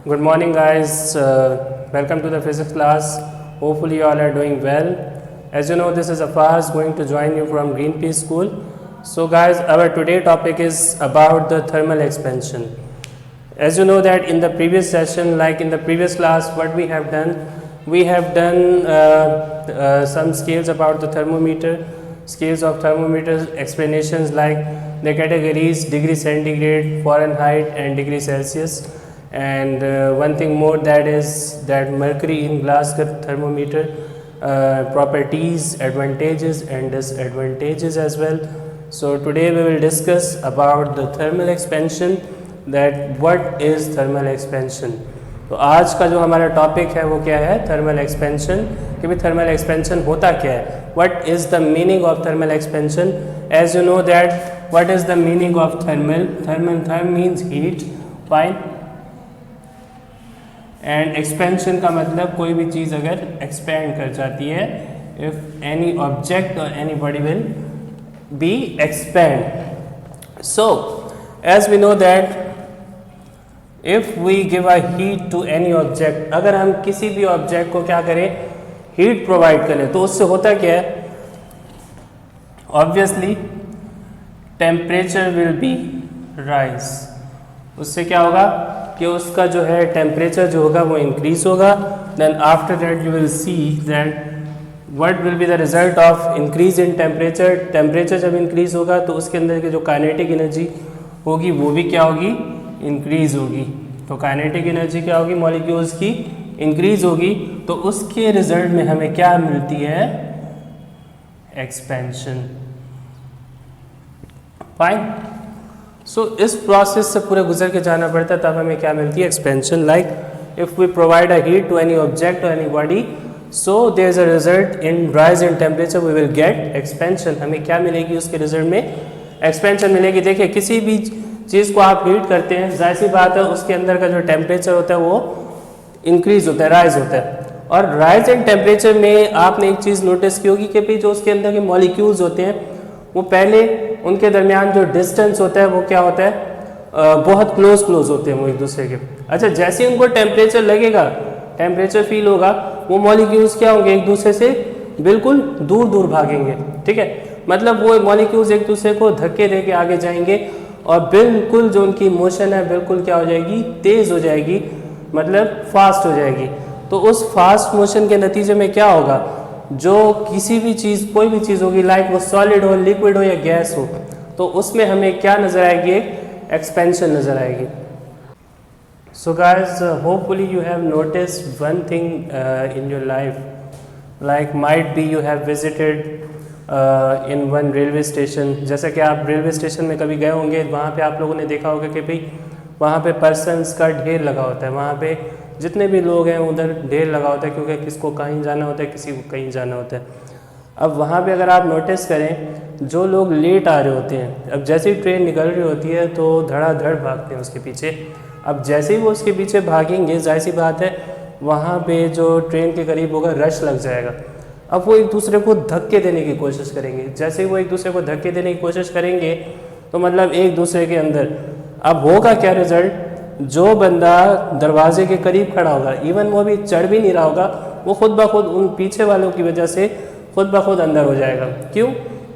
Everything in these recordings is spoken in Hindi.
Good morning, guys. Welcome to the physics class. Hopefully, you all are doing well. As you know, this is Afaz going to join you from Greenpeace School. So, guys, our today topic is about the thermal expansion. As you know that in the previous session, like in the previous class, what we have done some scales about the thermometer, scales of thermometers, explanations like the categories degree centigrade, Fahrenheit, and degree Celsius. And one thing more, that is that mercury in glass thermometer, properties, advantages and disadvantages as well. So today we will discuss about the thermal expansion, that what is thermal expansion. तो आज का जो हमारा टॉपिक है वो क्या है, थर्मल एक्सपेंशन. कि भाई थर्मल एक्सपेंशन होता क्या है, what is the meaning of thermal expansion. As you know that what is the meaning of thermal. Therm means heat, fine. And expansion का मतलब कोई भी चीज़ अगर एक्सपेंड कर जाती है, इफ एनी ऑब्जेक्ट और any body will be expand. So as we know that if we give a heat to any object, अगर हम किसी भी ऑब्जेक्ट को क्या करें, हीट प्रोवाइड करें, तो उससे होता क्या है, obviously temperature will be rise. उससे क्या होगा कि उसका जो है टेम्परेचर जो होगा वो इंक्रीज होगा. Then after that you will see that what will be the result of increase in temperature. Temperature जब इंक्रीज होगा तो उसके अंदर की जो काइनेटिक एनर्जी होगी वो भी क्या होगी, इंक्रीज होगी. तो काइनेटिक एनर्जी क्या होगी, मॉलिक्यूल्स की इंक्रीज होगी. तो उसके रिजल्ट में हमें क्या मिलती है, एक्सपेंशन. फाइन. सो इस प्रोसेस से पूरे गुजर के जाना पड़ता है, तब हमें क्या मिलती है, expansion. Like if we provide a heat to any object और any body, so there is a result in rise in temperature, we will get expansion. हमें क्या मिलेगी, उसके रिजल्ट में एक्सपेंशन मिलेगी. देखिए किसी भी चीज़ को आप हीट करते हैं, जाहिर सी बात है उसके अंदर का जो टेम्परेचर होता है वो इंक्रीज होता है, राइज होता है. और राइज इन टेम्परेचर में आपने एक चीज़ नोटिस की होगी कि भाई जो उसके अंदर के मॉलिक्यूल्स होते हैं वो पहले उनके दरमियान जो डिस्टेंस होता है वो क्या होता है, बहुत क्लोज होते हैं वो एक दूसरे के. अच्छा, जैसे उनको टेम्परेचर लगेगा, टेम्परेचर फील होगा, वो मॉलिक्यूल्स क्या होंगे, एक दूसरे से बिल्कुल दूर भागेंगे. ठीक है, मतलब वो मॉलिक्यूल्स एक दूसरे को धक्के दे के आगे जाएंगे और बिल्कुल जो उनकी मोशन है बिल्कुल क्या हो जाएगी, तेज़ हो जाएगी, मतलब फास्ट हो जाएगी. तो उस फास्ट मोशन के नतीजे में क्या होगा, जो किसी भी चीज़, कोई भी चीज़ होगी, लाइक वो सॉलिड हो, लिक्विड हो या गैस हो, तो उसमें हमें क्या नज़र आएगी, एक एक्सपेंशन नज़र आएगी. So guys, hopefully you have noticed one thing in your life, like might be you have visited in one railway station. जैसे कि आप रेलवे स्टेशन में कभी गए होंगे, वहाँ पे आप लोगों ने देखा होगा कि भाई वहाँ पे पर्सन्स का ढेर लगा होता है. वहाँ पे जितने भी लोग हैं उधर ढेर लगा होता है, क्योंकि किसको कहीं जाना होता है, किसी को कहीं जाना होता है. अब वहाँ पे अगर आप नोटिस करें, जो लोग लेट आ रहे होते हैं, अब जैसे ही ट्रेन निकल रही होती है तो धड़ाधड़ भागते हैं उसके पीछे. अब जैसे ही वो उसके पीछे भागेंगे, जाहिर सी बात है वहाँ पे जो ट्रेन के करीब होगा रश लग जाएगा. अब वो एक दूसरे को धक्के देने की कोशिश करेंगे. जैसे ही वो एक दूसरे को धक्के देने की कोशिश करेंगे तो मतलब एक दूसरे के अंदर, अब होगा क्या रिजल्ट, जो बंदा दरवाजे के करीब खड़ा होगा, इवन वो भी चढ़ भी नहीं रहा होगा, वो खुद ब खुद उन पीछे वालों की वजह से खुद ब खुद अंदर हो जाएगा. क्यों?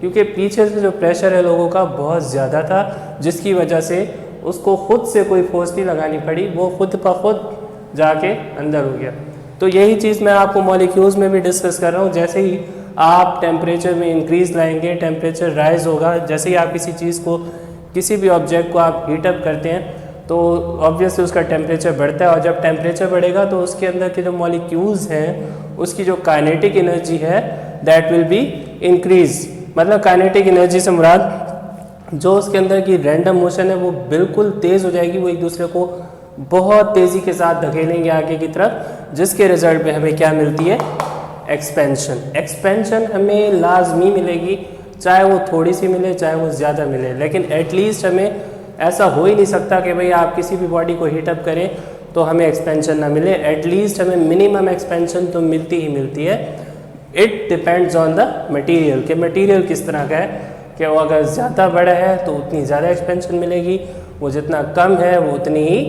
क्योंकि पीछे से जो प्रेशर है लोगों का बहुत ज़्यादा था, जिसकी वजह से उसको खुद से कोई फोर्स नहीं लगानी पड़ी, वो खुद ब खुद जाके अंदर हो गया. तो यही चीज़ मैं आपको मॉलिक्यूल्स में भी डिस्कस कर रहा हूँ. जैसे ही आप टेम्परेचर में इंक्रीज़ लाएंगे, टेम्परेचर राइज होगा. जैसे ही आप किसी चीज़ को, किसी भी ऑब्जेक्ट को आप हीटअप करते हैं तो ऑब्वियसली उसका टेम्परेचर बढ़ता है, और जब टेम्परेचर बढ़ेगा तो उसके अंदर के जो मॉलिक्यूल्स हैं उसकी जो काइनेटिक एनर्जी है दैट विल बी इंक्रीज. मतलब काइनेटिक एनर्जी से मुराद जो उसके अंदर की रैंडम मोशन है वो बिल्कुल तेज़ हो जाएगी, वो एक दूसरे को बहुत तेज़ी के साथ धकेलेंगे आगे की तरफ, जिसके रिजल्ट में हमें क्या मिलती है, एक्सपेंशन. एक्सपेंशन हमें लाजमी मिलेगी, चाहे वो थोड़ी सी मिले चाहे वो ज़्यादा मिले, लेकिन एटलीस्ट हमें ऐसा हो ही नहीं सकता कि भाई आप किसी भी बॉडी को हीटअप करें तो हमें एक्सपेंशन ना मिले. एटलीस्ट हमें मिनिमम एक्सपेंशन तो मिलती ही मिलती है. It depends on the material, कि मटेरियल किस तरह का है, कि वो अगर ज़्यादा बड़ा है तो उतनी ज़्यादा एक्सपेंशन मिलेगी, वो जितना कम है वो उतनी ही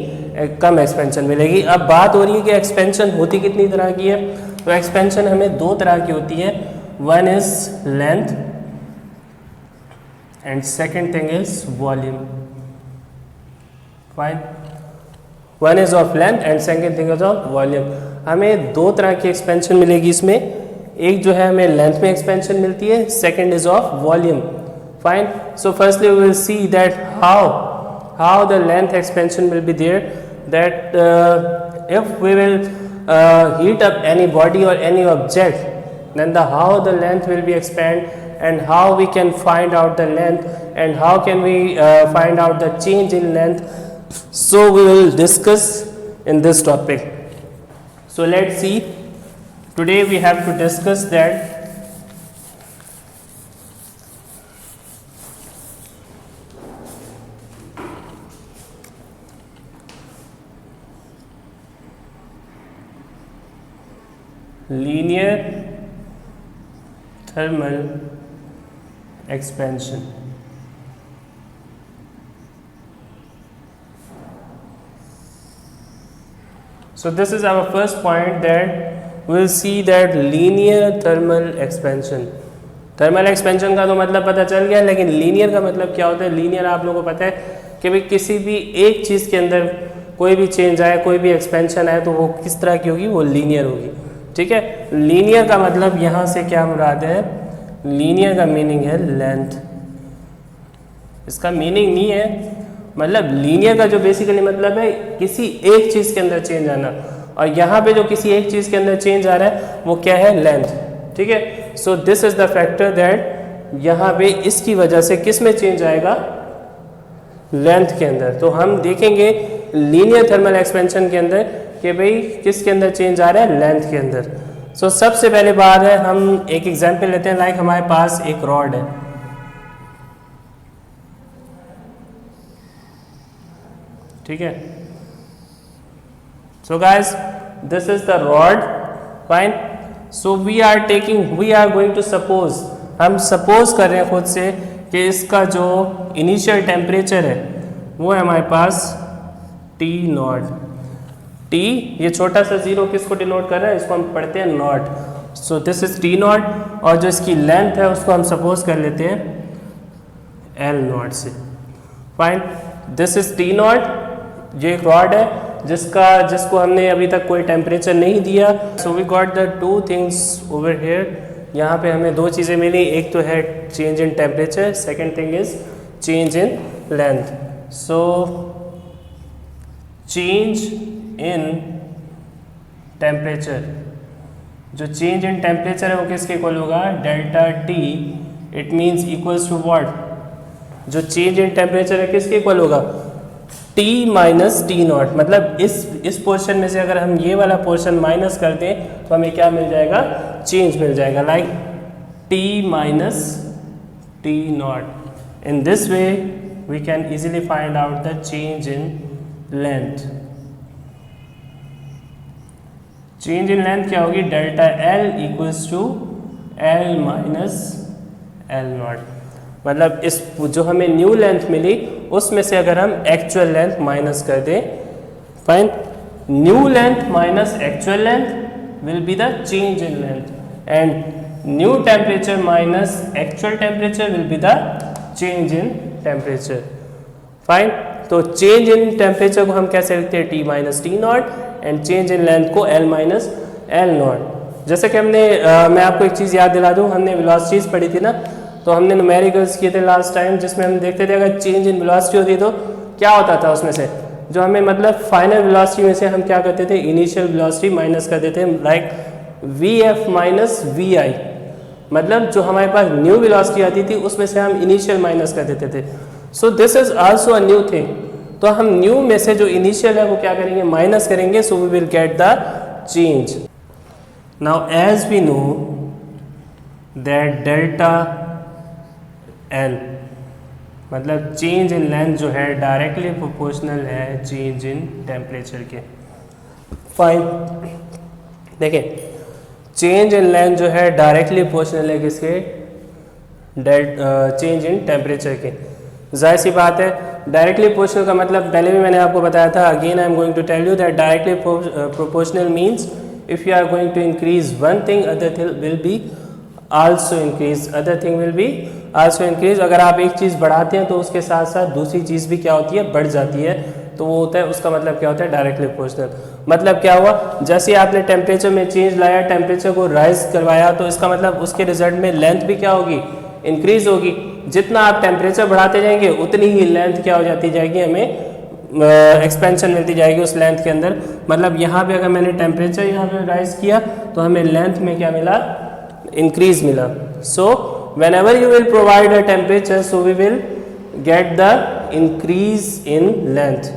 कम एक्सपेंशन मिलेगी। अब बात हो रही है कि एक्सपेंशन होती कितनी तरह की है, तो एक्सपेंशन हमें दो तरह की होती है, one is length and second thing is volume. Fine, one is of length and second thing is of volume. हमें दो तरह की एक्सपेंशन मिलेगी इसमें, एक जो है हमें लेंथ में एक्सपेंशन मिलती है, second is of volume. Fine, so firstly we will see that how the length expansion will be there, that if we will heat up any body or any object, then how the length will be expand and how we can find out the length and how can we find out the change in length. So we will discuss in this topic. So let's see, today we have to discuss that linear thermal expansion. So this is our first point, that we will see that linear thermal expansion. Thermal expansion का तो मतलब पता चल गया, लेकिन लीनियर का मतलब क्या होता है। लीनियर आप लोगों को पता है कि भाई किसी भी एक चीज़ के अंदर कोई भी चेंज आए, कोई भी एक्सपेंशन आए, तो वो किस तरह की होगी, वो लीनियर होगी। ठीक है, लीनियर का मतलब यहाँ से क्या मुराद है, लीनियर का मीनिंग है लेंथ। इसका मीनिंग नहीं है, मतलब लीनियर का जो बेसिकली मतलब है किसी एक चीज़ के अंदर चेंज आना, और यहाँ पे जो किसी एक चीज़ के अंदर चेंज आ रहा है वो क्या है, लेंथ। ठीक है, सो this is the factor that यहाँ पे इसकी वजह से किस में चेंज आएगा, लेंथ के अंदर। तो हम देखेंगे लीनियर थर्मल एक्सपेंशन के अंदर कि भाई किसके अंदर चेंज आ रहा है, लेंथ के अंदर। सो सबसे पहले बात है, हम एक एग्जांपल लेते हैं, लाइक हमारे पास एक रॉड है। ठीक है, so guys this is the rod. Fine, so we are going to suppose, हम सपोज कर रहे हैं खुद से कि इसका जो इनिशियल टेम्परेचर है वो है हमारे पास T नॉट। T ये छोटा सा जीरो किसको डिनोट कर रहा है, इसको हम पढ़ते हैं not. So this is T not, और जो इसकी लेंथ है उसको हम सपोज कर लेते हैं L नॉट से। Fine, this is T not, ये एक रॉड है जिसको हमने अभी तक कोई टेम्परेचर नहीं दिया। So we got the two things over here, यहाँ पे हमें दो चीज़ें मिली, एक तो है change in temperature, second thing is change in length. So change in temperature, जो चेंज इन टेम्परेचर है वो किसके इक्वल होगा, delta T. It means equals to what, जो चेंज इन टेम्परेचर है किसके इक्वल होगा, T माइनस टी नॉट। मतलब इस पोर्शन में से अगर हम ये वाला पोर्शन माइनस कर दें तो हमें क्या मिल जाएगा, चेंज मिल जाएगा, like T minus T naught. In this way we can easily find out the change in length. Change in length क्या होगी, delta L equals to L minus L naught. मतलब इस जो हमें न्यू लेंथ मिली उसमें से अगर हम एक्चुअल लेंथ माइनस कर दें, fine, new length minus actual length will be the change in length, and new temperature minus actual temperature will be the change in temperature. Fine, तो चेंज इन टेम्परेचर को हम कैसे लिखते हैं, T minus T not, and change in length को L माइनस L नॉट। जैसे कि हमने मैं आपको एक चीज़ याद दिला दूँ, हमने वेलोसिटीज पढ़ी थी ना, तो हमने न्यूमेरिकल्स किए थे लास्ट टाइम, जिसमें हम देखते थे अगर चेंज इन वेलोसिटी होती तो क्या होता था उसमें से, जो हमें मतलब फाइनल वेलोसिटी में से हम क्या करते थे, इनिशियल वेलोसिटी माइनस कर देते थे, लाइक Vf माइनस Vi। मतलब जो हमारे पास न्यू वेलोसिटी आती थी उसमें से हम इनिशियल माइनस कर देते थे। सो this is also a new thing, तो हम न्यू में से जो इनिशियल है वो क्या करेंगे, माइनस करेंगे, so we will get the change. Now as we know that delta L मतलब चेंज इन लेंथ जो है डायरेक्टली प्रोपोर्शनल है चेंज इन टेम्परेचर के। फाइन, देखिए चेंज इन लेंथ जो है डायरेक्टली प्रोपोर्शनल है किसके, चेंज इन टेम्परेचर के। जाहिर सी बात है डायरेक्टली प्रोपोर्शनल का मतलब पहले भी मैंने आपको बताया था, again I am going to tell you that directly proportional means if you are going to increase one thing other thing will be also increase, other thing will be also increase. अगर आप एक चीज़ बढ़ाते हैं तो उसके साथ साथ दूसरी चीज़ भी क्या होती है, बढ़ जाती है, तो वो होता है, उसका मतलब क्या होता है डायरेक्टली प्रोपोर्शनल। मतलब क्या हुआ, जैसे आपने टेम्परेचर में चेंज लाया, टेम्परेचर को राइज करवाया, तो इसका मतलब उसके रिजल्ट में लेंथ भी क्या होगी, इंक्रीज होगी। जितना आप टेम्परेचर बढ़ाते जाएंगे उतनी ही लेंथ क्या हो जाती जाएगी, हमें एक्सपेंशन मिलती जाएगी उस लेंथ के अंदर। मतलब यहाँ पे अगर मैंने टेम्परेचर यहाँ पे राइज किया तो हमें लेंथ में क्या मिला, इंक्रीज मिला। So whenever you will provide a temperature so we will get the increase in length.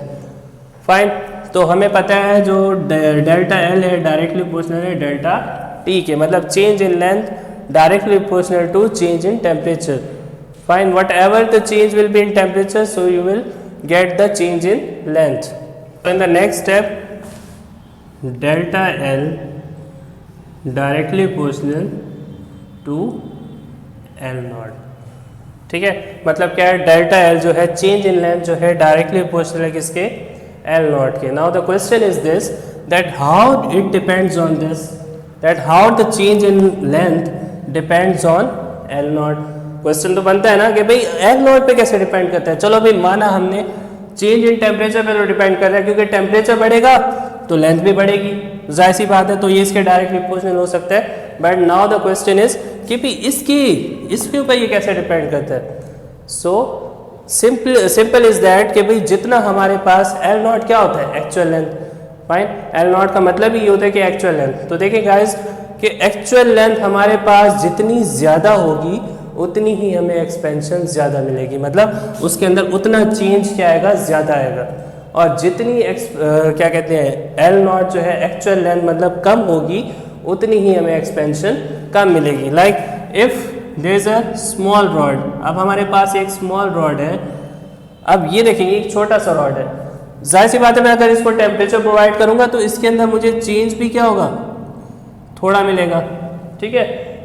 Fine, तो हमें पता है जो डेल्टा एल है डायरेक्टली प्रोपोर्शनल है डेल्टा टी के, मतलब change in length directly proportional to change in temperature. Fine, whatever the change will be in temperature so you will get the change in length. So in the next step, delta L directly proportional to L naught. ठीक है, मतलब क्या है, डेल्टा एल जो है चेंज इन लेंथ जो है डायरेक्टली प्रोपोर्शनल है किसके, एल नॉट के। Now the question is this that how it depends on this, that how the change in length depends on L not. Question तो बनता है ना कि भाई एल नॉट पे कैसे डिपेंड करता है। चलो भाई माना हमने चेंज इन टेम्परेचर पे तो डिपेंड कर रहा है, क्योंकि टेम्परेचर बढ़ेगा तो लेंथ भी बढ़ेगी, जाहिर सी बात है, तो ये इसके डायरेक्टली प्रोपोर्शनल हो सकता है। But now the question is कि भाई इसके ऊपर ये कैसे डिपेंड करता है। सो सिंपल इज दैट कि भाई जितना हमारे पास एल नॉट क्या होता है, actual length. Fine, L not का मतलब ही ये होता है कि एक्चुअल लेंथ। तो देखिए गाइस कि एक्चुअल लेंथ हमारे पास जितनी ज़्यादा होगी उतनी ही हमें एक्सपेंशन ज़्यादा मिलेगी, मतलब उसके अंदर उतना चेंज क्या आएगा, ज़्यादा आएगा। और जितनी क्या कहते हैं एल नॉट जो है एक्चुअल लेंथ मतलब कम होगी उतनी ही हमें एक्सपेंशन कम मिलेगी। Like if there is a small rod, अब हमारे पास एक स्मॉल रॉड है, अब ये देखिए एक छोटा सा रॉड है, जाहिर सी बात है मैं अगर इसको टेम्परेचर प्रोवाइड करूँगा तो इसके अंदर मुझे चेंज भी क्या होगा, थोड़ा मिलेगा। ठीक है,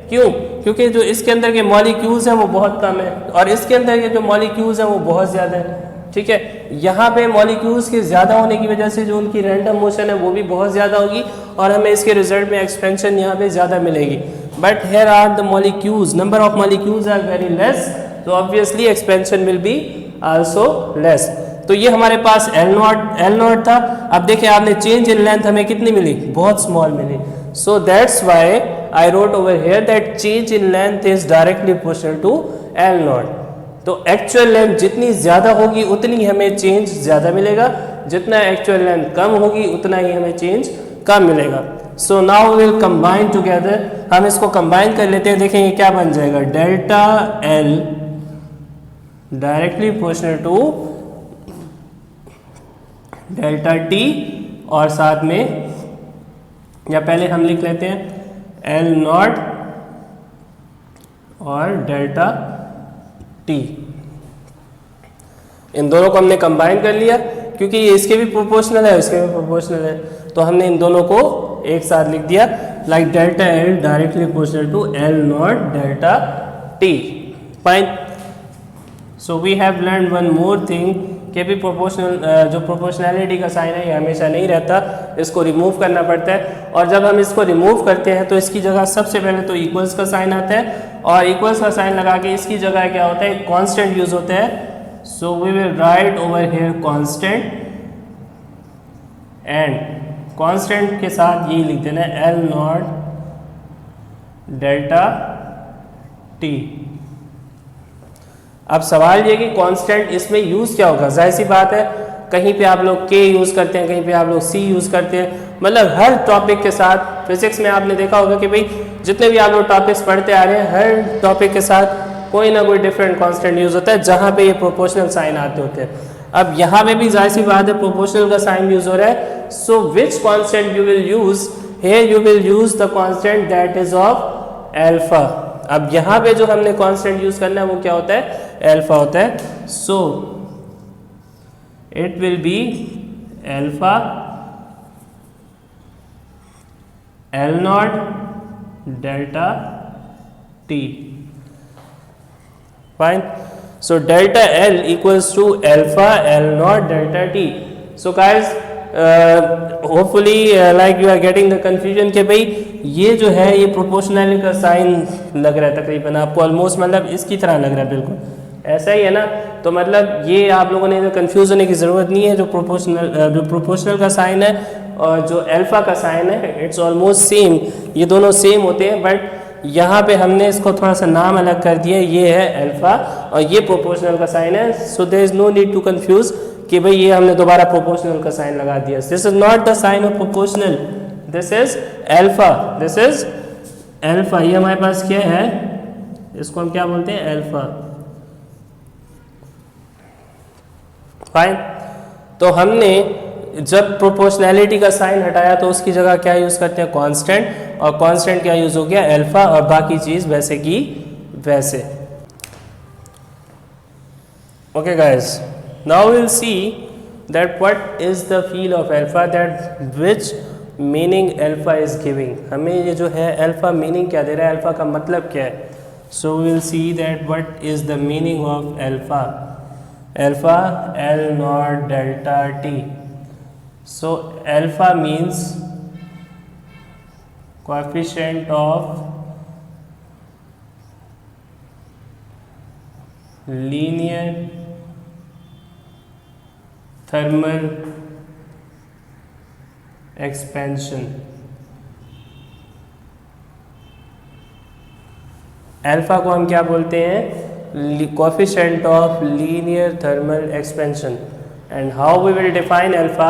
क्यों, क्योंकि जो इसके अंदर के मॉलिक्यूल्स हैं वो बहुत कम है और इसके अंदर के जो मॉलिक्यूल्स हैं वो बहुत ज़्यादा है। ठीक है, यहाँ पे मॉलिक्यूल्स के ज़्यादा होने की वजह से जो उनकी रैंडम मोशन है वो भी बहुत ज़्यादा होगी और हमें इसके रिजल्ट में एक्सपेंशन यहाँ पे ज़्यादा मिलेगी। But here are the molecules, number of molecules are very less, तो obviously expansion will be also less. तो ये हमारे पास एल नॉट था। अब देखिए आपने चेंज इन लेंथ हमें कितनी मिली, बहुत स्मॉल मिली। So that's why I wrote over here that change in length is directly proportional to L naught. तो एक्चुअल लेंथ जितनी ज़्यादा होगी उतनी हमें चेंज ज़्यादा मिलेगा, जितना एक्चुअल लेंथ कम होगी उतना ही हमें चेंज कम मिलेगा। So now we will combine together, हम इसको कंबाइन कर लेते हैं, देखेंगे क्या बन जाएगा, delta L directly proportional to delta T, और साथ में या पहले हम लिख लेते हैं एल नॉट और डेल्टा टी। इन दोनों को हमने कंबाइन कर लिया क्योंकि ये इसके भी प्रोपोर्शनल है इसके भी प्रोपोर्शनल है, तो हमने इन दोनों को एक साथ लिख दिया, like delta L directly proportional to L naught delta T. Fine, so we have learn one more thing कि भी प्रोपोर्शनल जो प्रोपोर्शनैलिटी का साइन है ये हमेशा नहीं रहता, इसको रिमूव करना पड़ता है। और जब हम इसको रिमूव करते हैं तो इसकी जगह सबसे पहले तो इक्वल्स का साइन आता है और इक्वल्स का साइन लगा के इसकी जगह क्या होता है, कांस्टेंट यूज होता है। So we will write over here constant, and constant के साथ यही लिख देना एल नॉट डेल्टा टी। अब सवाल ये कि कांस्टेंट इसमें यूज़ क्या होगा, जाहिर सी बात है कहीं पे आप लोग k यूज़ करते हैं, कहीं पे आप लोग c यूज़ करते हैं, मतलब हर टॉपिक के साथ। फिजिक्स में आपने देखा होगा कि भाई जितने भी आप लोग टॉपिक्स पढ़ते आ रहे हैं हर टॉपिक के साथ कोई ना कोई डिफरेंट कांस्टेंट यूज़ होता है जहाँ पे ये प्रोपोर्शनल साइन आते होते हैं। अब यहाँ पे भी जाहिर सी बात है प्रोपोर्शनल का साइन यूज़ हो रहा है। So which constant you will use here, you will use the constant that is of alpha. अब यहाँ पे जो हमने कांस्टेंट यूज़ करना है वो क्या होता है, एल्फा होता है। So it will B alpha L naught delta T. Fine, So delta L equals to alpha L naught delta T. So guys, hopefully like you are getting the confusion कि भाई ये जो है ये प्रोपोर्शनैलिटी का साइन लग रहा है तकरीबन आपको ऑलमोस्ट, मतलब इसकी तरह लग रहा है, बिल्कुल ऐसा ही है ना। तो मतलब ये आप लोगों ने कंफ्यूज होने की ज़रूरत नहीं है। जो प्रोपोर्शनल का साइन है और जो अल्फ़ा का साइन है, इट्स ऑलमोस्ट सेम, ये दोनों सेम होते हैं, बट यहाँ पे हमने इसको थोड़ा सा नाम अलग कर दिया, ये है अल्फ़ा और ये प्रोपोर्शनल का साइन है। So there is no need to confuse कि भाई ये हमने दोबारा प्रोपोर्शनल का साइन लगा दिया। This is not the sign of proportional, this is alpha, this is alpha. ये हमारे पास क्या है, इसको हम क्या बोलते हैं, अल्फ़ा। फाइन। तो हमने जब प्रोपोर्शनैलिटी का साइन हटाया तो उसकी जगह क्या यूज़ करते हैं, कांस्टेंट, और कांस्टेंट क्या यूज़ हो गया, अल्फ़ा, और बाकी चीज़ वैसे की वैसे। Okay guys, now we'll see that what is the field of alpha, that which meaning alpha is giving। हमें ये जो है alpha meaning क्या दे रहा है, alpha का मतलब क्या है। so we'll see that what is the meaning of alpha। alpha L naught delta T। so alpha means coefficient of linear thermal expansion. Alpha को हम क्या बोलते हैं, coefficient of linear thermal expansion. And how we will define alpha,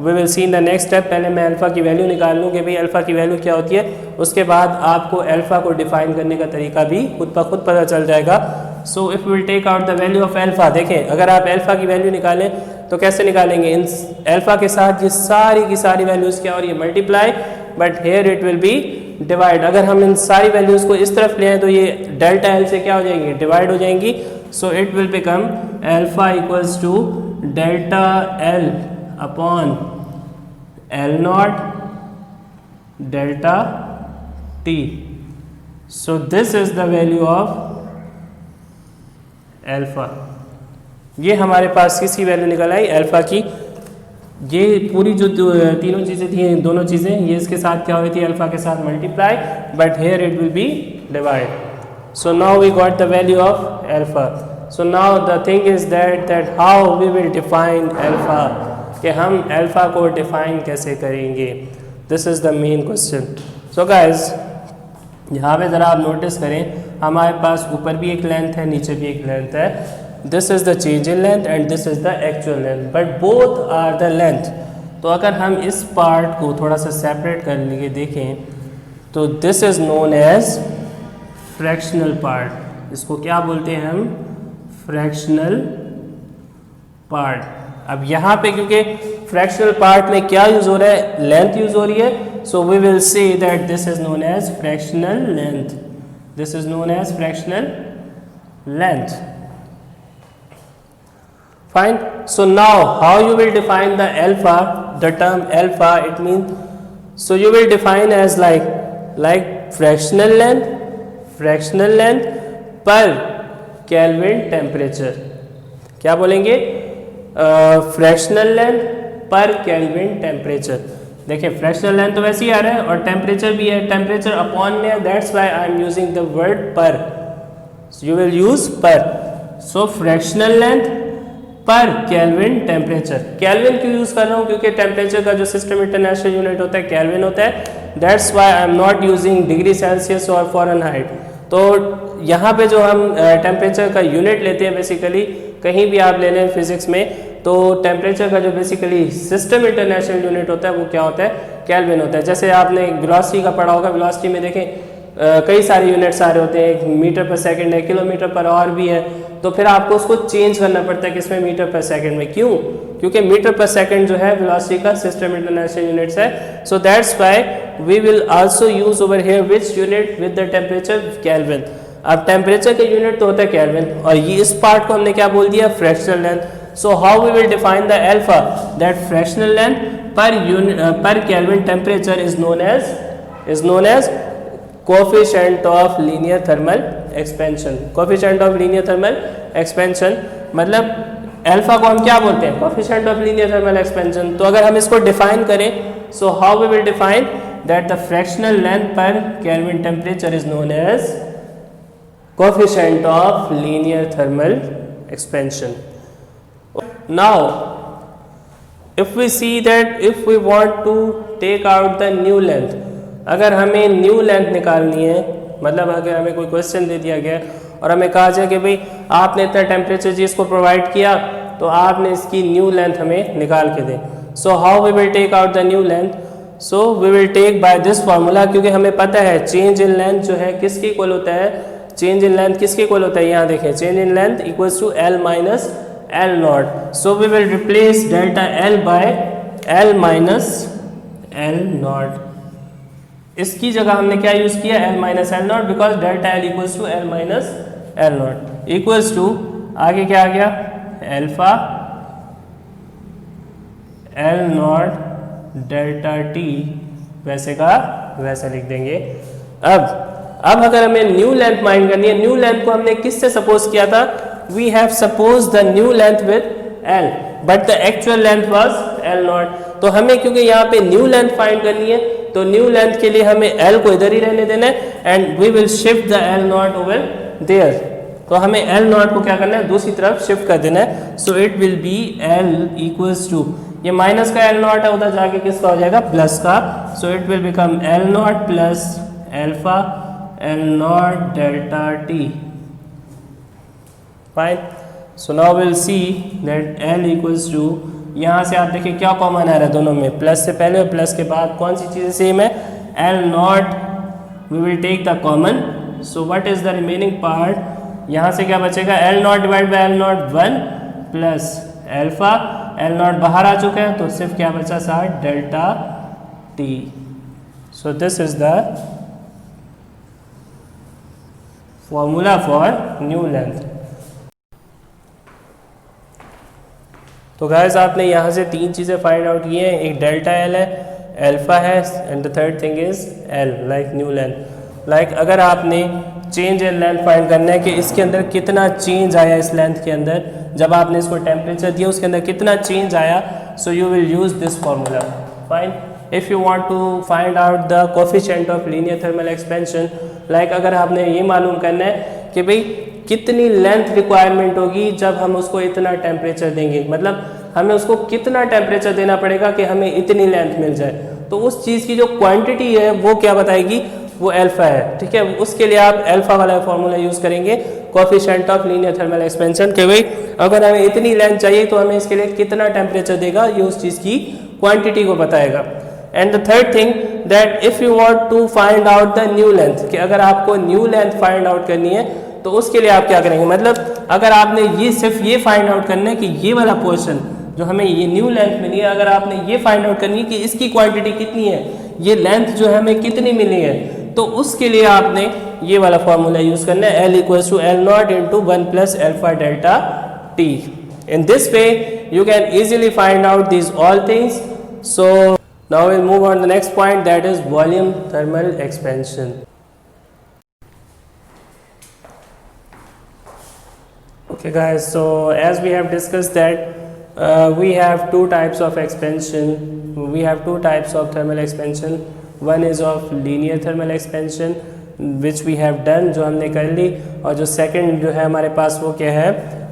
we will see in the next step. पहले मैं अल्फा की वैल्यू निकाल लूँ कि भाई अल्फा की वैल्यू क्या होती है, उसके बाद आपको अल्फा को डिफाइन करने का तरीका भी खुद ब खुद पता चल जाएगा। So if will take out the value of alpha, देखें अगर आप अल्फा की वैल्यू निकालें तो कैसे निकालेंगे, इन अल्फा के साथ ये सारी की सारी वैल्यूज़ क्या हो रही है, multiply, but here it will be divide. अगर हम इन सारी वैल्यूज़ को इस तरफ ले आए तो ये डेल्टा एल से क्या हो जाएंगी, डिवाइड हो जाएंगी। So it will become alpha equals to delta L upon L naught delta T. So this is the value of alpha. ये हमारे पास किसकी वैल्यू निकल आई, अल्फा की। ये पूरी जो तीनों चीज़ें थी, दोनों चीज़ें, ये इसके साथ क्या हुई थी, अल्फा के साथ multiply, but here it will be divide. So now we got the value of alpha. So now the thing is that how we will define alpha, कि हम अल्फा को डिफाइन कैसे करेंगे, this is the main question. So guys यहाँ पे ज़रा आप नोटिस करें, हमारे पास ऊपर भी एक लेंथ है, नीचे भी एक लेंथ है। This is the change in length and this is the actual length, but both are the length. तो अगर हम इस पार्ट को थोड़ा सा सेपरेट कर लेंगे, देखें तो this is known as fractional part. इसको क्या बोलते हैं हम, फ्रैक्शनल पार्ट। अब यहाँ पे क्योंकि फ्रैक्शनल पार्ट में क्या यूज़ हो रहा है, लेंथ यूज़ हो रही है, so we will say that this is known as fractional length, this is known as fractional length. Fine. So now how you will define the alpha, the term alpha, it means, so you will define as like fractional length per Kelvin temperature। क्या बोलेंगे, fractional length per kelvin temperature. देखिए फ्रैक्शनल लेंथ तो वैसे ही आ रहा है और टेम्परेचर भी है, टेम्परेचर अपॉन में है, that's why I am using the word per, you will use per. So fractional length per kelvin temperature. Kelvin क्यों यूज़ कर रहा हूँ, क्योंकि टेम्परेचर का जो सिस्टम इंटरनेशनल यूनिट होता है केल्विन होता है, that's why I am not using degree Celsius और फॉरेनहाइट। तो यहाँ पे जो हम टेम्परेचर का यूनिट लेते हैं, बेसिकली कहीं भी आप ले लें फिजिक्स में, तो टेम्परेचर का जो बेसिकली सिस्टम इंटरनेशनल यूनिट होता है वो क्या होता है, केल्विन होता है। जैसे आपने वेलोसिटी का पढ़ा होगा, वेलोसिटी में देखें कई सारे यूनिट्स आ रहे होते हैं, मीटर पर सेकंड है, किलोमीटर पर आवर भी है, तो फिर आपको उसको चेंज करना पड़ता है किसमें, मीटर पर सेकंड में। क्यों, क्योंकि मीटर पर सेकंड जो है वेलोसिटी का सिस्टम इंटरनेशनल यूनिट्स है। So that's why we will also use over here which unit with the temperature, kelvin. अब टेम्परेचर का यूनिट तो होता है केल्विन, और ये इस पार्ट को हमने क्या बोल दिया, fractional length. So how we will define the alpha, that fractional length per kelvin temperature is known as coefficient of linear thermal expansion, coefficient of linear thermal expansion मतलब अल्फा को हम क्या बोलते हैं, coefficient of linear thermal expansion. तो अगर हम इसको डिफाइन करें, so how we will define that the fractional length per kelvin temperature is known as coefficient of linear thermal expansion. Now if we see that if we want to take out the new length, अगर हमें न्यू लेंथ निकालनी है, मतलब अगर हमें कोई क्वेश्चन दे दिया गया और हमें कहा जाए कि भाई आपने इतना टेम्परेचर जी इसको प्रोवाइड किया तो आपने इसकी न्यू लेंथ हमें निकाल के दें। So how we will take out the new length, so we will take by this formula, क्योंकि हमें पता है चेंज इन लेंथ जो है किसके इक्वल होता है, चेंज इन लेंथ किसके इक्वल होता है, यहाँ देखें change in length equals to L minus L naught. So we will replace delta L by L minus L naught. इसकी जगह हमने क्या यूज किया, L minus L naught, because delta L equals to L minus L naught equals to आगे क्या आ गया, alpha L naught delta T, वैसे का वैसे लिख देंगे। अब अगर हमें न्यू लेंथ माइंड करनी है, न्यू लेंथ को हमने किससे सपोज किया था, we have supposed the new length with L but the actual length was L naught। तो हमें क्योंकि यहाँ पे न्यू लेंथ फाइंड करनी है तो न्यू लेंथ के लिए हमें L को इधर ही रहने देना है and we will shift the L naught over there. तो हमें L नॉट को क्या करना है, दूसरी तरफ शिफ्ट कर देना है। So it will be L equals to, ये माइनस का L नॉट है, उधर जाके किसका हो जाएगा, प्लस का। So it will become L naught plus alpha L naught delta T। Fine, so now will see that L equals to, यहाँ से आप देखिए क्या कॉमन आ रहा है दोनों में, प्लस से पहले और प्लस के बाद कौन सी चीज़ें सेम है, L naught we will take the common. So what is the remaining part, यहाँ से क्या बचेगा, L naught divide by L naught 1 plus alpha, L naught बाहर आ चुका है तो सिर्फ क्या बचा साथ delta T। So this is the formula for new length. तो गाइस आपने यहाँ से तीन चीज़ें फाइंड आउट की हैं, एक डेल्टा L है, अल्फा है and the third thing is L like new length. Like अगर आपने चेंज इन लेंथ फाइंड करना है कि इसके अंदर कितना चेंज आया इस लेंथ के अंदर, जब आपने इसको टेम्परेचर दिया उसके अंदर कितना चेंज आया, so you will use this formula. Fine, if you want to find out the coefficient of linear thermal expansion, like अगर आपने ये मालूम करना है कि भाई कितनी लेंथ रिक्वायरमेंट होगी जब हम उसको इतना टेम्परेचर देंगे, मतलब हमें उसको कितना टेम्परेचर देना पड़ेगा कि हमें इतनी लेंथ मिल जाए, तो उस चीज़ की जो क्वांटिटी है वो क्या बताएगी, वो अल्फा है। ठीक है, उसके लिए आप अल्फा वाला फॉर्मूला यूज़ करेंगे coefficient of linear thermal expansion के, भाई अगर हमें इतनी लेंथ चाहिए तो हमें इसके लिए कितना टेम्परेचर देगा, ये उस चीज़ की क्वांटिटी को बताएगा। And the third thing that if you want to find out the new length, कि अगर आपको न्यू लेंथ फाइंड आउट करनी है तो उसके लिए आप क्या करेंगे, मतलब अगर आपने ये सिर्फ ये फाइंड आउट करना है कि ये वाला पोर्शन जो हमें ये न्यू लेंथ मिली है, अगर आपने ये फाइंड आउट करनी है कि इसकी क्वांटिटी कितनी है, ये लेंथ जो है हमें कितनी मिली है, तो उसके लिए आपने ये वाला फॉर्मूला यूज करना है, L equals to L naught into 1 plus alpha delta T। In this way you can easily find out this all things. So now will move on the next point that is volume thermal expansion. Okay guys, so as we have discussed that we have two types of expansion, we have two types of thermal expansion, one is of linear thermal expansion which we have done, जो हमने कर ली, और जो second जो है हमारे पास वो क्या है,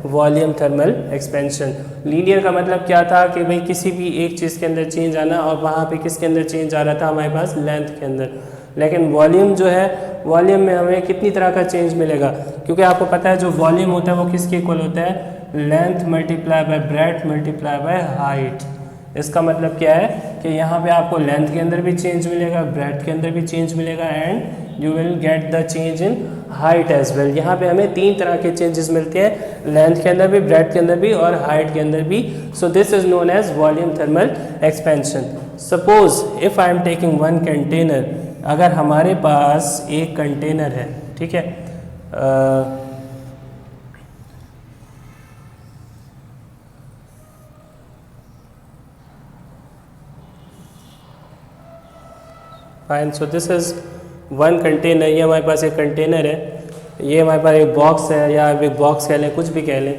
वॉल्यूम थर्मल एक्सपेंशन। लीनियर का मतलब क्या था कि भाई किसी भी एक चीज़ के अंदर चेंज आना, और वहाँ पे किसके अंदर चेंज आ रहा था, हमारे पास लेंथ के अंदर। लेकिन वॉल्यूम जो है, वॉल्यूम में हमें कितनी तरह का चेंज मिलेगा, क्योंकि आपको पता है जो वॉल्यूम होता है वो किसके इक्वल होता है, length multiply by breadth multiply by height. इसका मतलब क्या है कि यहाँ पे आपको लेंथ के अंदर भी चेंज मिलेगा, ब्रेड्थ के अंदर भी चेंज मिलेगा and you will get the change in height as well. यहाँ पे हमें तीन तरह के चेंजेस मिलते हैं, लेंथ के अंदर भी, ब्रेड्थ के अंदर भी और हाइट के अंदर भी। So this is known as volume thermal expansion. Suppose if I am taking one container, अगर हमारे पास एक कंटेनर है, ठीक है, fine, so this is one container, ये हमारे पास एक कंटेनर है ये हमारे पास एक बॉक्स है या एक बॉक्स कह लें, कुछ भी कह लें।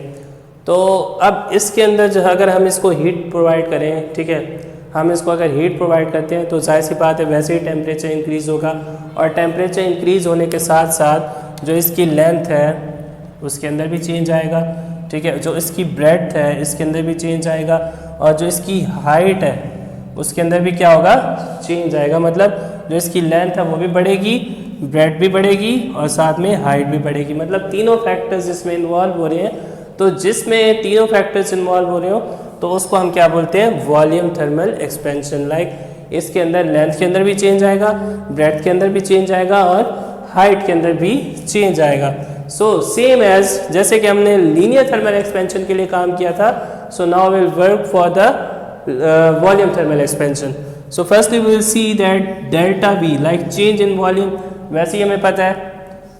तो अब इसके अंदर जो अगर हम इसको हीट प्रोवाइड करें, ठीक है, हम इसको अगर हीट प्रोवाइड करते हैं तो जाहिर सी बात है वैसे ही टेम्परेचर इंक्रीज़ होगा, और टेम्परेचर इंक्रीज़ होने के साथ साथ जो इसकी लेंथ है उसके अंदर भी चेंज आएगा, ठीक है, जो इसकी ब्रेड्थ है इसके अंदर भी चेंज आएगा, और जो इसकी हाइट है उसके अंदर भी क्या होगा, चेंज आएगा। मतलब जो इसकी लेंथ है वो भी बढ़ेगी, ब्रेड्थ भी बढ़ेगी और साथ में हाइट भी बढ़ेगी। मतलब तीनों फैक्टर्स इसमें इन्वॉल्व हो रहे हैं। तो जिसमें तीनों फैक्टर्स इन्वॉल्व हो रहे हो तो उसको हम क्या बोलते हैं, वॉल्यूम थर्मल एक्सपेंशन। लाइक इसके अंदर लेंथ के अंदर भी चेंज आएगा, ब्रेड्थ के अंदर भी चेंज आएगा और हाइट के अंदर भी चेंज आएगा। सो सेम एज जैसे कि हमने लीनियर थर्मल एक्सपेंशन के लिए काम किया था, so now will work for the volume thermal expansion. So firstly we will see that delta V like change in volume, वैसे ही हमें पता है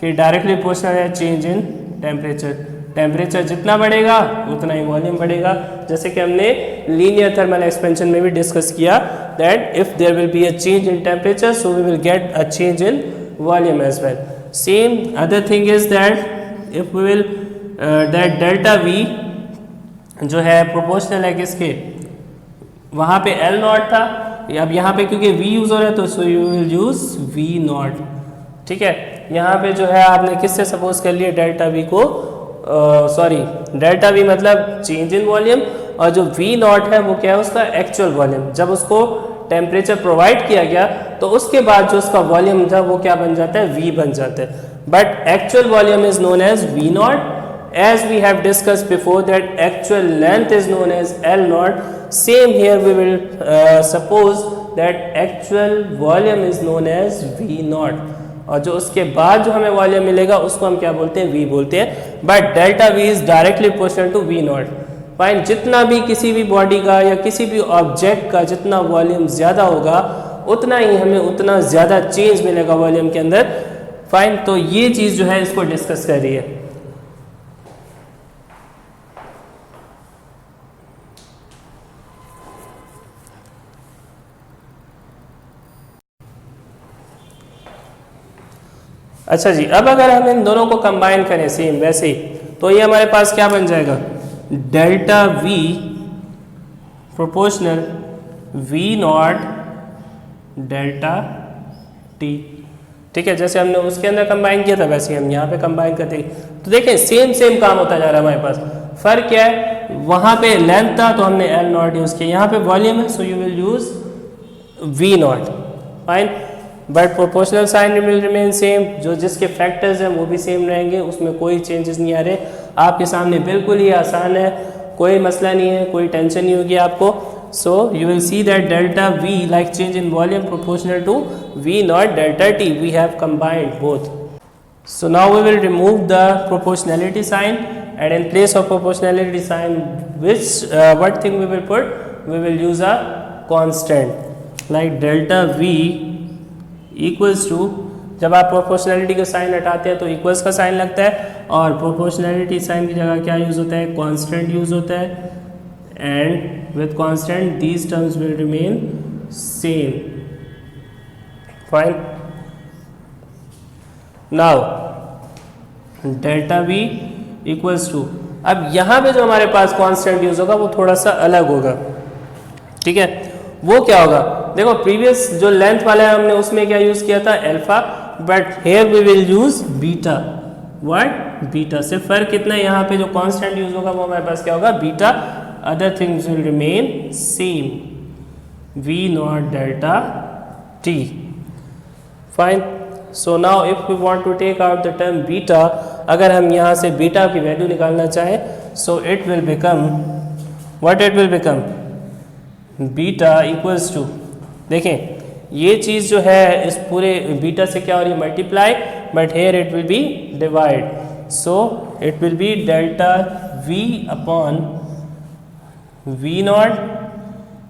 कि डायरेक्टली प्रोपोर्शनल है चेंज इन टेम्परेचर। टेम्परेचर जितना बढ़ेगा उतना ही वॉल्यूम बढ़ेगा, जैसे कि हमने लीनियर थर्मल एक्सपेंशन में भी डिस्कस किया that if there will be a change in temperature so we will get a change in volume as well. Same other thing is that if we will that delta V जो है प्रोपोर्शनल है किसके, वहाँ पे L नॉट था, अब यहाँ पे क्योंकि V यूज़ हो रहा है तो सो you will use V naught, ठीक है। यहाँ पे जो है आपने किससे सपोज कर लिया डेल्टा V को, सॉरी डेल्टा V मतलब चेंज इन वॉल्यूम, और जो V नॉट है वो क्या है, उसका एक्चुअल वॉल्यूम। जब उसको टेम्परेचर प्रोवाइड किया गया तो उसके बाद जो उसका वॉल्यूम था वो क्या बन जाता है, V बन जाता है। But actual volume is known as V naught, as we have discussed before that actual length is known as L naught. Same here we will suppose that actual volume is known as V naught, और जो उसके बाद जो हमें वॉल्यूम मिलेगा उसको हम क्या बोलते हैं, V बोलते हैं। But delta V is directly proportional to V naught. Fine, जितना भी किसी भी बॉडी का या किसी भी ऑब्जेक्ट का जितना वॉल्यूम ज़्यादा होगा उतना ही हमें उतना ज़्यादा चेंज मिलेगा वॉल्यूम के अंदर। फाइन, तो ये चीज़ जो है इसको डिस्कस कर रही है। अच्छा जी, अब अगर हम इन दोनों को कंबाइन करें सेम वैसे ही, तो ये हमारे पास क्या बन जाएगा, delta V proportional V naught delta T, ठीक है। जैसे हमने उसके अंदर कंबाइन किया था वैसे ही हम यहाँ पे कंबाइन करते हैं। तो देखें सेम काम होता जा रहा है हमारे पास। फर्क क्या है, वहाँ पे लेंथ था तो हमने L नॉट यूज़ किया, यहाँ पे वॉल्यूम है so you will use V naught. Fine, but proportional sign will remain same, जो जिसके फैक्टर्स हैं वो भी सेम रहेंगे, उसमें कोई चेंजेस नहीं आ रहे। आपके सामने बिल्कुल ही आसान है, कोई मसला नहीं है, कोई टेंशन नहीं होगी आपको। So you will see that delta V like change in volume proportional to V naught delta T, we have combined both. So now we will remove the proportionality sign, and in place of proportionality sign which what thing we will put, we will use a constant like delta V equals to, जब आप प्रोपोर्शनलिटी का साइन हटाते हैं तो इक्वल्स का साइन लगता है, और प्रोपोर्शनलिटी साइन की जगह क्या यूज़ होता है, कांस्टेंट यूज़ होता है, and with constant these terms will remain same. Fine, now delta V equals to, अब यहाँ पे जो हमारे पास कांस्टेंट यूज़ होगा वो थोड़ा सा अलग होगा, ठीक है। वो क्या होगा, देखो प्रीवियस जो लेंथ वाला है हमने उसमें क्या यूज़ किया था, alpha, but here we will use beta. What, beta. से फर्क कितना है, यहाँ पे जो कांस्टेंट यूज़ होगा वो हमारे पास क्या होगा, beta. Other things will remain same, V naught delta T। Fine, so now if we want to take out the term beta, अगर हम यहाँ से बीटा की वैल्यू निकालना चाहें, so it will become what, it will become beta equals to, देखें ये चीज़ जो है इस पूरे बीटा से क्या हो रही है, multiply, but here it will be divide, so it will B delta V upon V not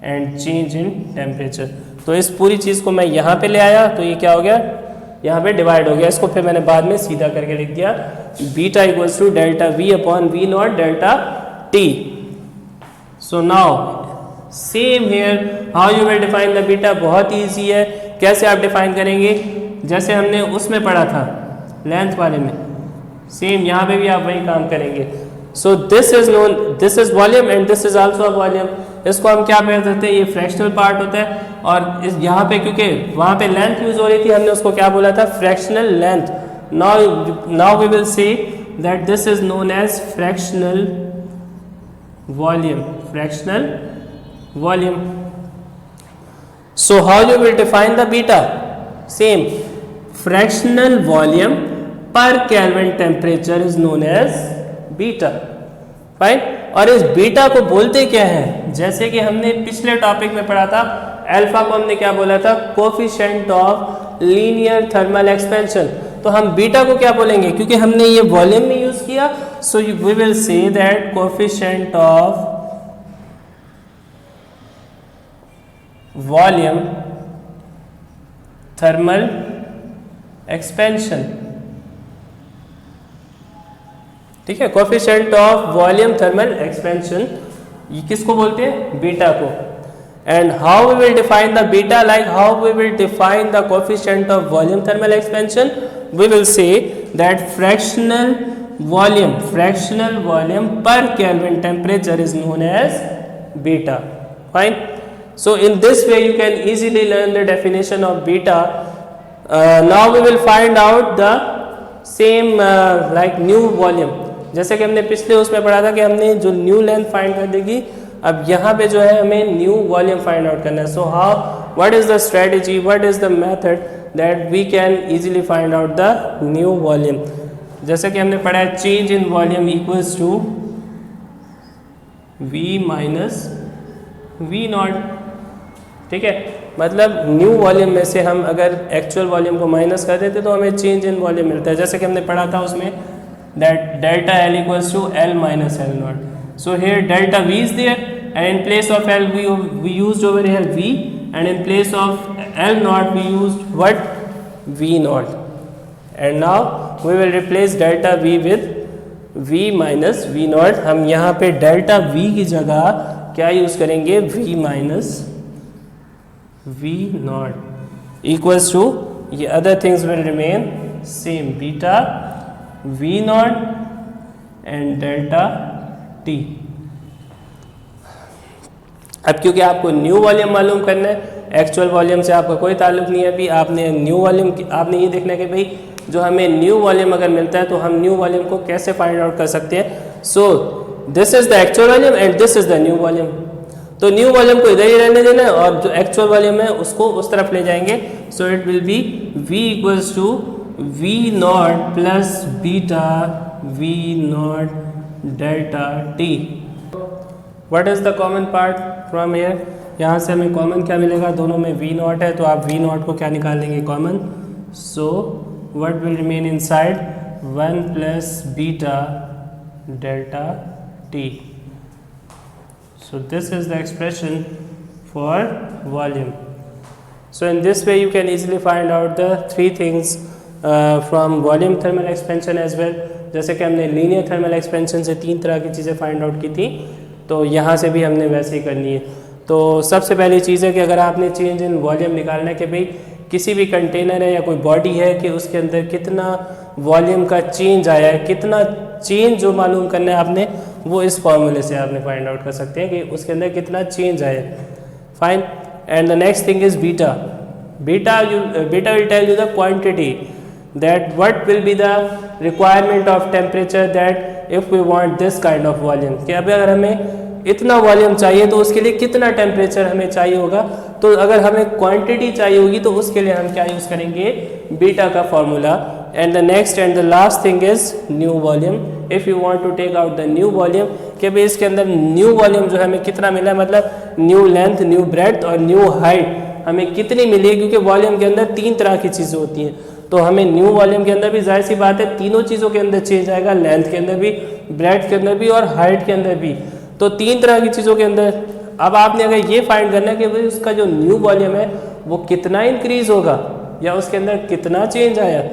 and change in temperature. तो इस पूरी चीज़ को मैं यहाँ पे ले आया तो ये क्या हो गया, यहाँ पे डिवाइड हो गया। इसको फिर मैंने बाद में सीधा करके लिख दिया, beta equals to delta V upon V naught delta T। So now same here, how you will define the beta, बहुत ईजी है। कैसे आप डिफाइन करेंगे, जैसे हमने उसमें पढ़ा था लेंथ वाले में, सेम यहाँ पे भी आप वही काम करेंगे। सो this is known, this is volume and this is also a volume. इसको हम क्या कह सकते हैं, ये फ्रैक्शनल पार्ट होता है, और इस यहाँ पे क्योंकि वहाँ पे लेंथ यूज हो रही थी, हमने उसको क्या बोला था, fractional length. Now we will see that this is known as fractional volume, fractional volume. So how you will define the beta? Same, fractional volume per Kelvin temperature is known as beta. Fine. और इस बीटा को बोलते क्या है, जैसे कि हमने पिछले टॉपिक में पढ़ा था, अल्फा को हमने क्या बोला था, coefficient of linear thermal expansion. तो हम बीटा को क्या बोलेंगे, क्योंकि हमने ये वॉल्यूम में यूज किया, so we will say that coefficient of volume thermal expansion. ठीक है, coefficient of volume thermal expansion, ये किसको बोलते हैं, बीटा को। And how we will define the beta, like how we will define the coefficient of volume thermal expansion, we will say that fractional volume per kelvin temperature is known as beta. Fine. So in this way you can easily learn the definition of beta. Now we will find out the same like new volume. जैसे कि हमने पिछले उसमें पढ़ा था कि हमने जो न्यू लेंथ फाइंड कर देगी, अब यहाँ पे जो है हमें न्यू वॉल्यूम फाइंड आउट करना है। So how, what is the strategy, what is the method that we can easily find out the new volume. जैसे कि हमने पढ़ा है, change in volume equals to V minus V naught. ठीक है, मतलब न्यू वॉल्यूम में से हम अगर एक्चुअल वॉल्यूम को माइनस कर देते तो हमें चेंज इन वॉल्यूम मिलता है। जैसे कि हमने पढ़ा था उसमें that delta L equals to L minus L naught. So here delta V is there and in place of L we used over here V, and in place of L naught we used what, V naught, and now we will replace delta V with V minus V naught। हम यहाँ पे डेल्टा V की जगह क्या यूज करेंगे, V minus V naught equals to, ये other things will remain same, beta V naught and delta T। अब क्योंकि आपको न्यू वॉल्यूम मालूम करना है, एक्चुअल वॉल्यूम से आपका कोई ताल्लुक नहीं है अभी, आपने न्यू वॉल्यूम, आपने ये देखना है कि भाई जो हमें न्यू वॉल्यूम अगर मिलता है तो हम न्यू वॉल्यूम को कैसे फाइंड आउट कर सकते हैं। So this is the actual volume and this is the new volume. तो न्यू वॉल्यूम को इधर ही रहने देना है और जो एक्चुअल वॉल्यूम है उसको उस तरफ ले जाएंगे। So it will be V equals to V naught plus beta V naught delta T। What is the common part from here, यहाँ से हमें कॉमन क्या मिलेगा, दोनों में V नॉट है तो आप V नॉट को क्या निकाल लेंगे, common. So what will remain inside, 1 plus beta delta T। So this is the expression for volume. So in this way you can easily find out the three things from volume thermal expansion as well. जैसे कि हमने linear thermal expansion से 3 तरह की चीज़ें find out की थी, तो यहाँ से भी हमने वैसे ही करनी है। तो सबसे पहली चीज़ है कि अगर आपने change in volume निकालना है कि भाई किसी भी कंटेनर है या कोई बॉडी है कि उसके अंदर कितना वॉल्यूम का चेंज आया है, कितना चेंज जो मालूम करना है आपने, वो इस फॉर्मूले से आपने फाइंड आउट कर सकते हैं कि उसके अंदर कितना चेंज आया। Fine. And the next thing is beta. Beta will tell you the quantity that what will be the requirement of temperature that if we want this kind of volume, कि अभी अगर हमें इतना वॉल्यूम चाहिए तो उसके लिए कितना टेम्परेचर हमें चाहिए होगा। तो अगर हमें क्वांटिटी चाहिए होगी तो उसके लिए हम क्या यूज़ करेंगे, बीटा का formula. And the next and the last thing is new volume. If you want to take out the new volume, कि भाई इसके अंदर न्यू वॉल्यूम जो है हमें कितना मिला है, मतलब न्यू लेंथ, न्यू ब्रेड्थ और न्यू हाइट हमें कितनी मिली है, क्योंकि वॉल्यूम के अंदर 3 तरह की चीज़ें होती हैं। तो हमें न्यू वॉल्यूम के अंदर भी जाहिर सी बात है तीनों चीज़ों के अंदर चेंज आएगा, लेंथ के अंदर भी, ब्रेड्थ के अंदर भी और हाइट के अंदर भी। तो 3 तरह की चीज़ों के अंदर अब आपने अगर ये फाइंड करना है कि भाई उसका जो न्यू वॉल्यूम है वो कितना इंक्रीज होगा या उसके अंदर कितना चेंज आया,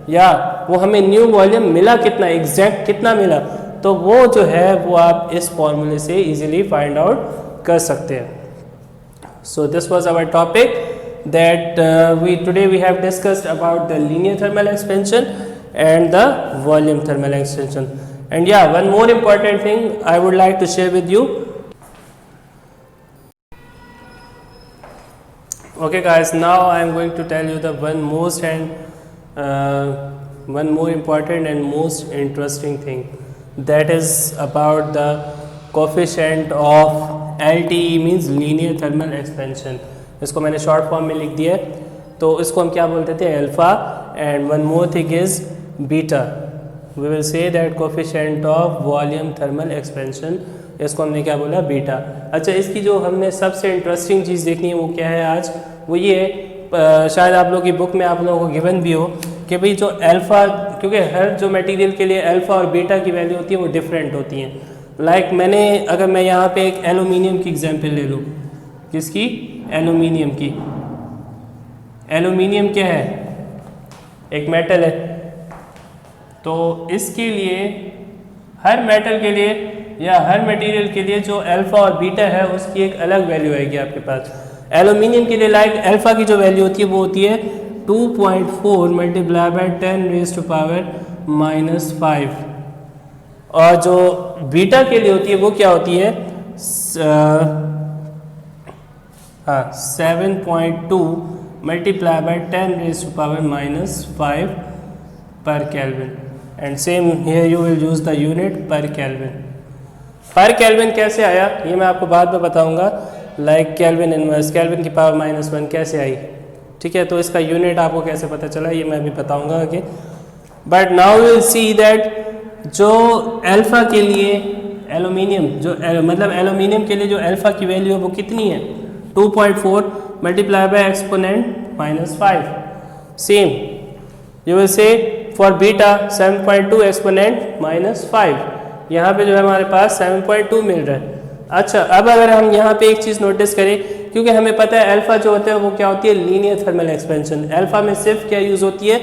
या वो हमें न्यू वॉल्यूम मिला कितना, एग्जैक्ट कितना मिला, तो वो जो है वो आप इस फॉर्मूले से इजीली फाइंड आउट कर सकते हैं। So this was our topic that today we have discussed about the linear thermal expansion, and the volume thermal expansion. And yeah, one more important thing I would like to share with you. Okay guys, now I am going to tell you the one more important and most interesting thing, that is about the coefficient of LTE, means linear thermal expansion. इसको मैंने शॉर्ट फॉर्म में लिख दिया है, तो इसको हम क्या बोलते थे, alpha. And one more thing is beta. We will say that coefficient of volume thermal expansion, इसको हमने क्या बोला, बीटा. अच्छा, इसकी जो हमने सबसे इंटरेस्टिंग चीज़ देखनी है वो क्या है आज, वो ये शायद आप लोगों की बुक में आप लोगों को गिवन भी हो कि भाई जो अल्फ़ा, क्योंकि हर जो मटेरियल के लिए अल्फ़ा और बीटा की वैल्यू होती है वो डिफरेंट होती हैं. लाइक मैंने, अगर मैं यहाँ पे एक एलुमिनियम की एग्जांपल ले लूँ, किसकी, एलुमिनियम की. एलुमिनियम क्या है, एक मेटल है. तो इसके लिए, हर मेटल के लिए या हर मटेरियल के लिए जो अल्फ़ा और बीटा है उसकी एक अलग वैल्यू आएगी आपके पास. एलुमिनियम के लिए लाइक अल्फ़ा की जो वैल्यू होती है वो होती है 2.4 मल्टीप्लाई बाय 10⁻⁻⁵. और जो बीटा के लिए होती है वो क्या होती है, 7.2 मल्टीप्लाई बाय 10⁻⁻⁵ पर kelvin. And same here you will use the unit per kelvin. पर केल्विन कैसे आया ये मैं आपको बाद में बताऊंगा. लाइक केल्विन इनवर्स, केल्विन की पावर -1 कैसे आई, ठीक है. तो इसका यूनिट आपको कैसे पता चला ये मैं भी बताऊंगा आगे. But now we will see that जो अल्फ़ा के लिए एलुमिनियम, जो मतलब एलुमिनियम के लिए जो अल्फ़ा की वैल्यू है वो कितनी है, 2.4 multiply by exponent -5. Same you will say for beta 7.2 exponent -5. यहाँ पे जो है हमारे पास 7.2 मिल रहा है. अच्छा, अब अगर हम यहाँ पे एक चीज़ नोटिस करें, क्योंकि हमें पता है अल्फ़ा जो होता है वो क्या होती है, लीनियर थर्मल एक्सपेंशन. अल्फ़ा में सिर्फ क्या यूज़ होती है,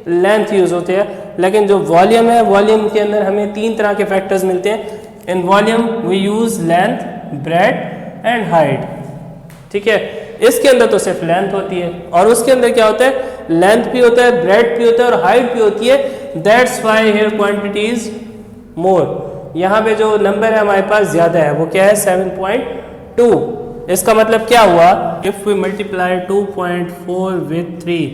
लेंथ यूज़ होती है. लेकिन जो वॉल्यूम है, वॉल्यूम के अंदर हमें 3 तरह के फैक्टर्स मिलते हैं. In volume we use length, bread and height, ठीक है. इसके अंदर तो सिर्फ लेंथ होती है, और उसके अंदर क्या होता है, लेंथ भी होता है, ब्रेड भी होता है और हाइट भी होती है. That's why here quantity is more. यहाँ पे जो नंबर है हमारे पास ज़्यादा है, वो क्या है, 7.2. इसका मतलब क्या हुआ, if we multiply 2.4 with 3,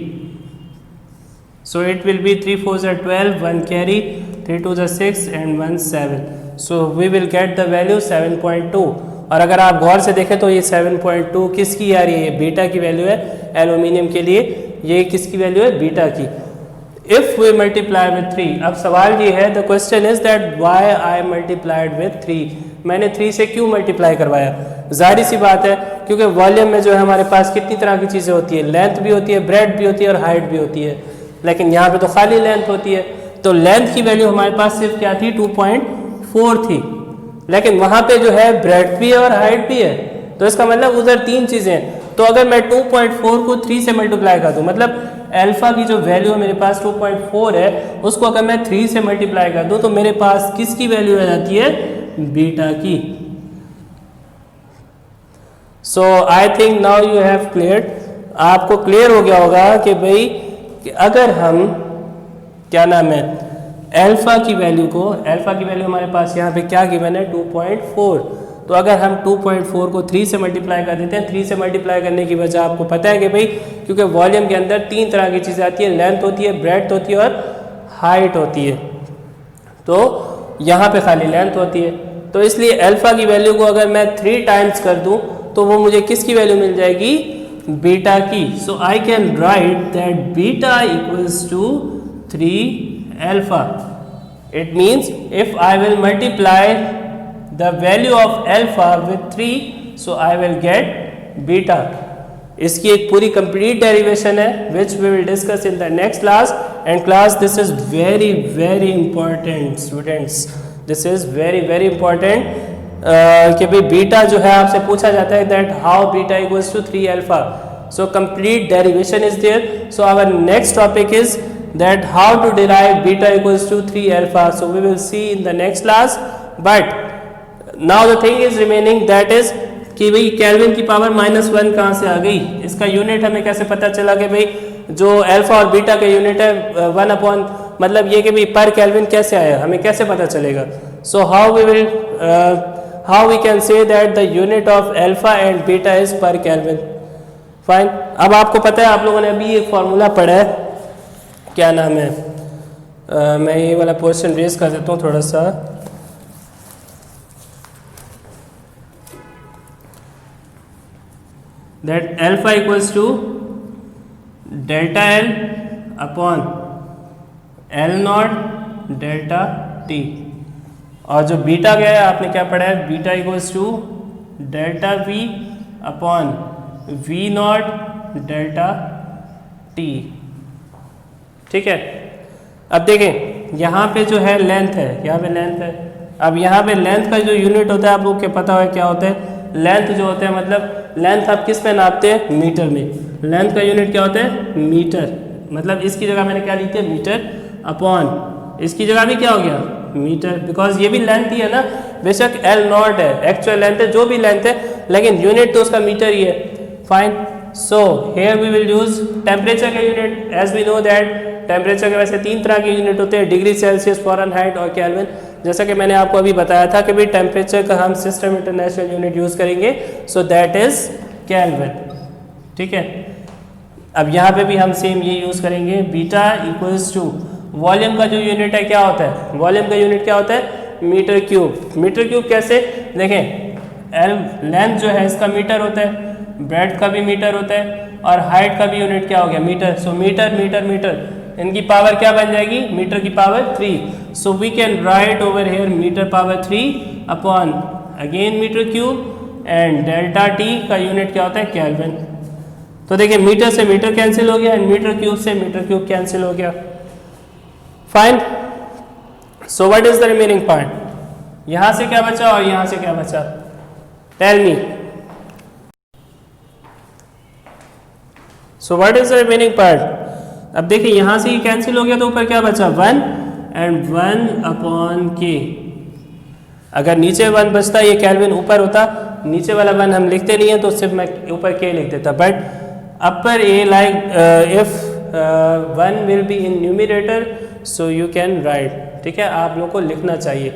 so it will be 3 4s are 12, 1 carry, 3 2s are 6 and 1 7. so we will get the value 7.2. और अगर आप गौर से देखें तो ये 7.2 किसकी आ रही है, ये बीटा की वैल्यू है एल्यूमिनियम के लिए. ये किसकी वैल्यू है, बीटा की. इफ वी मल्टीप्लाई विथ 3, अब सवाल ये है, the question is that why I multiplied with 3. मैंने 3 से क्यों मल्टीप्लाई करवाया. जाहिर सी बात है, क्योंकि वॉल्यूम में जो है हमारे पास कितनी तरह की चीज़ें होती है, लेंथ भी होती है, ब्रेड भी होती है और हाइट भी होती है. लेकिन यहाँ पे तो खाली लेंथ होती है. तो लेंथ की वैल्यू हमारे पास सिर्फ क्या थी, 2.4 थी. लेकिन वहाँ पे जो है ब्रेड भी है और हाइट भी है. तो इसका मतलब उधर 3 चीज़ें हैं. तो अगर मैं 2.4 को 3 से मल्टीप्लाई कर दूँ, मतलब अल्फ़ा की जो वैल्यू है मेरे पास 2.4 है, उसको अगर मैं 3 से मल्टीप्लाई कर दूँ तो मेरे पास किसकी वैल्यू आ जाती है, बीटा की. So I think now you have clear. आपको क्लियर हो गया होगा कि भाई कि अगर हम क्या नाम है, अल्फ़ा की वैल्यू हमारे पास यहाँ पे क्या गिवन है, 2.4. तो अगर हम 2.4 को 3 से मल्टीप्लाई कर देते हैं, 3 से मल्टीप्लाई करने की वजह आपको पता है कि भाई क्योंकि वॉल्यूम के अंदर 3 तरह की चीज़ें आती है, लेंथ होती है, ब्रेड्थ होती है और हाइट होती है. तो यहाँ पे खाली लेंथ होती है. तो इसलिए अल्फ़ा की वैल्यू को अगर मैं 3 टाइम्स कर दूँ तो वो मुझे किसकी वैल्यू मिल जाएगी, बीटा की. So I can write that beta equals to 3 alpha. It means if I will multiply the value of alpha with 3, so I will get beta. इसकी एक पूरी complete derivation है which we will discuss in the next class. And class, this is very very important students. This is very very important कि भाई बीटा जो है आपसे पूछा जाता है that how beta equals to 3 alpha. So complete derivation is there. So our next topic is that how to derive beta equals to 3 alpha. So we will see in the next class. But now the thing is remaining, that is कि भाई केल्विन की पावर -1 कहाँ से आ गई, इसका यूनिट हमें कैसे पता चला कि भाई जो अल्फा और बीटा का यूनिट है 1/-, मतलब ये कि भी पर केल्विन कैसे आया, हमें कैसे पता चलेगा? So how we can say that the unit of alpha and beta is per kelvin. Fine, अब आपको पता है, आप लोगों ने अभी एक फॉर्मूला पढ़ा है, क्या नाम है, मैं ये वाला पोर्शन रेज कर देता हूँ थोड़ा सा। That alpha equals to delta L upon L naught delta T, और जो बीटा गया है आपने क्या पढ़ा है, beta equals to delta V upon V naught delta T. ठीक है, अब देखें यहाँ पे जो है लेंथ है, यहाँ पे लेंथ है। अब यहाँ पे लेंथ का जो यूनिट होता है आप लोग को पता है क्या होता है, लेंथ जो होता है, मतलब लेंथ आप किस पे नापते हैं, मीटर में। लेंथ का यूनिट क्या होता है, मीटर, मतलब इसकी जगह मैंने क्या ली थी, मीटर, अपॉन इसकी जगह भी क्या हो गया, मीटर, बिकॉज ये भी लेंथ ही है ना, बेशक एल नॉट है, एक्चुअल लेंथ है, जो भी लेंथ है, लेकिन यूनिट तो उसका मीटर ही है। Fine, so here we will use temperature का unit, as we know that temperature के वैसे 3 तरह के यूनिट होते हैं, डिग्री सेल्सियस, फ़ारेनहाइट और केल्विन। जैसा कि मैंने आपको अभी बताया था कि भाई टेम्परेचर का हम सिस्टम इंटरनेशनल यूनिट यूज़ करेंगे, सो दैट इज़ केल्विन। ठीक है, अब यहाँ पे भी हम सेम ये यूज़ करेंगे, बीटा इक्वल्स टू वॉल्यूम का जो यूनिट है क्या होता है, वॉल्यूम का यूनिट क्या होता है, मीटर क्यूब। मीटर क्यूब कैसे, देखें एल लेंथ जो है इसका मीटर होता है, ब्रेड्थ का भी मीटर होता है, और हाइट का भी यूनिट क्या हो गया, metre. So metre metre metre, इनकी पावर क्या बन जाएगी, मीटर की power 3। So we can write over here metre power 3 upon again metre cube, and delta T का यूनिट क्या होता है, केल्विन। तो देखिए मीटर से मीटर कैंसिल हो गया, एंड मीटर क्यूब से मीटर क्यूब कैंसिल हो गया। Fine, so what is the remaining part, यहां से क्या बचा और यहां से क्या बचा, tell me. So what is the remaining part, अब देखिए यहां से ये कैंसिल हो गया तो ऊपर क्या बचा, 1 एंड 1 अपॉन के। अगर नीचे 1 बचता, ये केल्विन ऊपर होता, नीचे वाला 1 हम लिखते नहीं है तो सिर्फ मैं ऊपर के लिख देता, but upper A like if 1 will be in numerator so you can write. ठीक है, आप लोगों को लिखना चाहिए,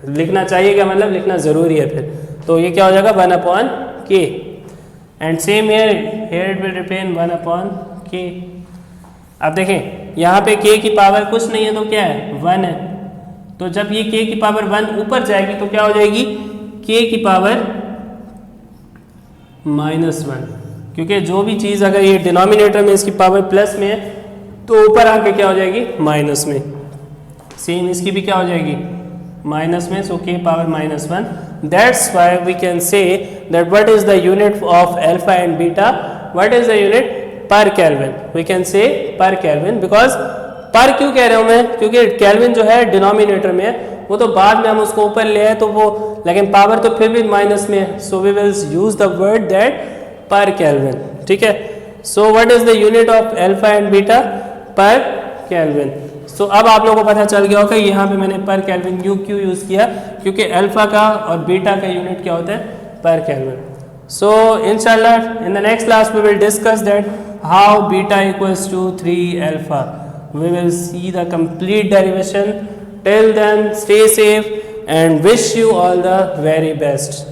लिखना चाहिए क्या मतलब लिखना ज़रूरी है फिर, तो ये क्या हो जाएगा 1 अपॉन के, and same here it will remain 1 upon के। अब देखें यहाँ पे k की पावर कुछ नहीं है तो क्या है, 1 है, तो जब ये k की पावर 1 ऊपर जाएगी तो क्या हो जाएगी, k की पावर -1, क्योंकि जो भी चीज़ अगर ये डिनोमिनेटर में इसकी पावर प्लस में है तो ऊपर आके क्या हो जाएगी, माइनस में। सेम इसकी भी क्या हो जाएगी, माइनस में, so k power -1। That's why we can say that what is the unit of alpha and beta, what is the unit, per kelvin. We can say per kelvin, because पर क्यों कह रहा हूं मैं, क्योंकि केल्विन जो है डिनोमिनेटर में है, वो तो बाद में हम उसको ऊपर ले आए तो वो, लेकिन पावर तो फिर भी माइनस में है, so we will use the word that per kelvin. ठीक है, so what is the unit of alpha and beta, per kelvin. So अब आप लोगों को पता चल गया होगा यहाँ पे मैंने पर केल्विन क्यों यूज किया, क्योंकि अल्फा का और बीटा का यूनिट क्या होता है, पर kelvin. So inshallah in the next class we will discuss that how beta equals to 3 alpha. We will see the complete derivation. Till then stay safe and wish you all the very best.